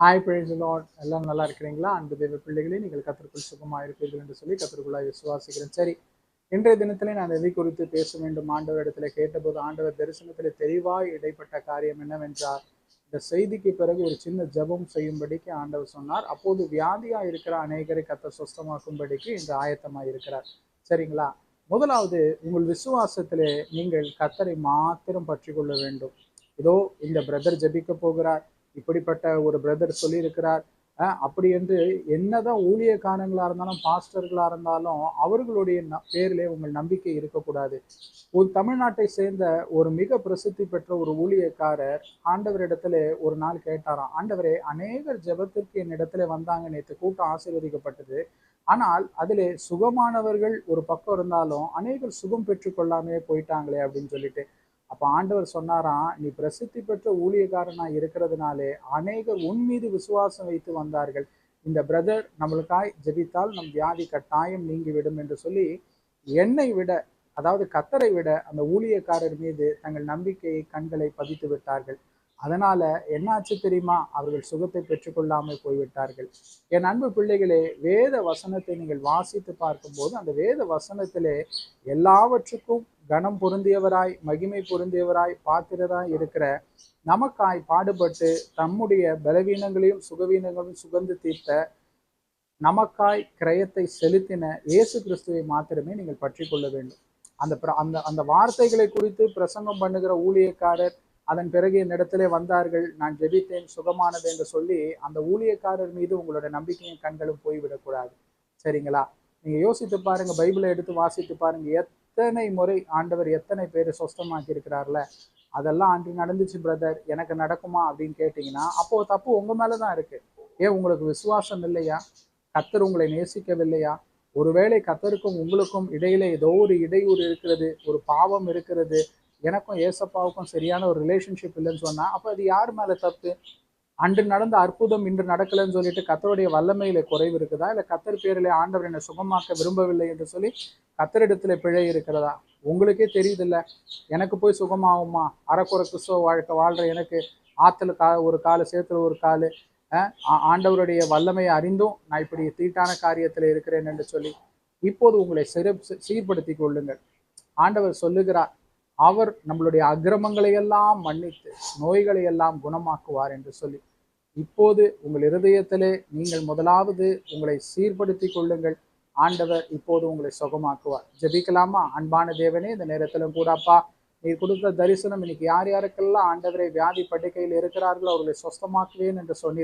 Hi price Lord, எல்லாம் நல்லா இருக்கிறீங்களா? அன்பு தேவ பிள்ளைகளே, நீங்கள் கர்த்தருக்குள் சுகமாக இருப்பீர்கள் என்று சொல்லி கர்த்தருக்குள்ளாய் விசுவாசிக்கிறேன். சரி, இன்றைய தினத்திலே நான் எதை குறித்து பேச வேண்டும் ஆண்டவர் இடத்துல கேட்டபோது, ஆண்டவர் தரிசனத்திலே தெளிவாய் இடைப்பட்ட காரியம் என்னவென்றால், இந்த செய்திக்கு பிறகு ஒரு சின்ன ஜெபம் செய்யும்படிக்கு ஆண்டவர் சொன்னார். அப்போது வியாதியா இருக்கிற அநேகரை கர்த்தர் சுஸ்தமாக்கும்படிக்கு இன்று ஆயத்தமாய் இருக்கிறார். சரிங்களா? முதலாவது, உங்கள் விசுவாசத்திலே நீங்கள் கர்த்தரை மாத்திரம் பற்றி கொள்ள வேண்டும். இதோ இந்த பிரதர் ஜெபிக்க போகிறார், இப்படிப்பட்ட ஒரு பிரதர் சொல்லியிருக்கிறார், அப்படி என்று என்னதான் ஊழியக்காரங்களா இருந்தாலும் பாஸ்டர்களா இருந்தாலும் அவர்களுடைய பேரிலே உங்கள் நம்பிக்கை இருக்கக்கூடாது. ஒரு தமிழ்நாட்டை சேர்ந்த ஒரு மிக பிரசித்தி பெற்ற ஒரு ஊழியக்காரர் ஆண்டவரிடத்துல ஒரு நாள் கேட்டாராம், ஆண்டவரே, அநேகர் ஜெபத்திற்கு என்னிடத்துல வந்தாங்க, நேற்று கூட்டம் ஆசீர்வதிக்கப்பட்டது, ஆனால் அதிலே சுகமானவர்கள் ஒரு பக்கம் இருந்தாலும் அநேகர் சுகம் பெற்றுக்கொள்ளாமே போயிட்டாங்களே அப்படின்னு சொல்லிட்டு. அப்ப ஆண்டவர் சொன்னாராம், நீ பிரசித்தி பெற்ற ஊழியக்காரனா இருக்கிறதுனாலே அநேகர் உன் மீது விசுவாசம் வைத்து வந்தார்கள். இந்த பிரதர் நம்மளுக்காய் ஜெபித்தால் நம் வியாதி கட்டாயம் நீங்கிவிடும் என்று சொல்லி, என்னை விட, அதாவது கர்த்தரை விட அந்த ஊழியக்காரர் மீது தங்கள் நம்பிக்கையை கண்களை பதித்து விட்டார்கள். அதனால என்னாச்சு தெரியுமா? அவர்கள் சுகத்தை பெற்றுக்கொள்ளாமல் போய்விட்டார்கள். என் அன்பு பிள்ளைகளே, வேத வசனத்தை நீங்கள் வாசித்து பார்க்கும்போது அந்த வேத வசனத்திலே எல்லாவற்றுக்கும் கனம் பொருந்தியவராய், மகிமை பொருந்தியவராய், பாத்திரராய் இருக்கிற நமக்காய் பாடுபட்டு தம்முடைய பலவீனங்களையும் சுகவீனங்களையும் சுகந்து தீர்த்த, நமக்காய் கிரயத்தை செலுத்தின இயேசு கிறிஸ்துவை மாத்திரமே நீங்கள் பற்றி கொள்ள வேண்டும். அந்த அந்த அந்த வார்த்தைகளை குறித்து பிரசங்கம் பண்ணுகிற ஊழியக்காரர் அதன் பிறகு என்னிடத்திலே வந்தார்கள், நான் ஜெபித்தேன், சுகமானது என்று சொல்லி அந்த ஊழியக்காரர் மீது உங்களோட நம்பிக்கையும் கண்களும் போய்விடக்கூடாது. சரிங்களா? நீங்க யோசித்து பாருங்க, பைபிளை எடுத்து வாசித்து பாருங்க, எத்தனை முறை ஆண்டவர் எத்தனை பேரை சொஸ்தமாக்கி இருக்கிறார்ல. அதெல்லாம் அன்று நடந்துச்சு பிரதர், எனக்கு நடக்குமா அப்படின்னு கேட்டீங்கன்னா அப்போ தப்பு உங்க மேலதான் இருக்கு. ஏன் உங்களுக்கு விசுவாசம் இல்லையா? கர்த்தர் உங்களை நேசிக்கவில்லையா? ஒருவேளை கர்த்தருக்கும் உங்களுக்கும் இடையில ஏதோ ஒரு இடையூறு இருக்கிறது, ஒரு பாவம் இருக்கிறது, எனக்கும் ஏசப்பாவுக்கும் சரியான ஒரு ரிலேஷன்ஷிப் இல்லைன்னு சொன்னா அப்ப அது யார் மேல தப்பு? அன்று நடந்த அற்புதம் இன்று நடக்கலன்னு சொல்லிட்டு கர்த்தருடைய வல்லமையில குறைவு இருக்குதா? இல்ல கர்த்தர் பேரிலே ஆண்டவர் என்னை சுகமாக்க விரும்பவில்லை என்று சொல்லி கர்த்தரிடத்துல பிழை இருக்கிறதா? உங்களுக்கே தெரியுது இல்ல, எனக்கு போய் சுகமாகுமா? அறக்குறை கிறிஸ்தவ வாழ்க்கை வாழ்ற எனக்கு ஆத்துல ஒரு காலு சேத்துல ஒரு காலு, ஆண்டவருடைய வல்லமையை அறிந்தும் நான் இப்படி தீட்டான காரியத்துல இருக்கிறேன் என்று சொல்லி இப்போது உங்களை சீர்படுத்தி கொள்ளுங்கள். ஆண்டவர் சொல்லுகிறார், அவர் நம்மளுடைய அக்கிரமங்களை எல்லாம் மன்னித்து நோய்களை எல்லாம் குணமாக்குவார் என்று சொல்லி இப்போது உங்கள் இருதயத்திலே நீங்கள் முதலாவது உங்களை சீர்படுத்தி கொள்ளுங்கள். ஆண்டவர் இப்போது உங்களை சுகமாக்குவார். ஜெபிக்கலாமா? அன்பான தேவனே, இந்த நேரத்திலும் கூட அப்பா, நீ கொடுத்த தரிசனம் இன்னைக்கு யார் யாருக்கெல்லாம் ஆண்டவரை வியாதி படுக்கையில் இருக்கிறார்களோ அவர்களை சொஸ்தமாக்குவேன் என்று சொன்னீர்.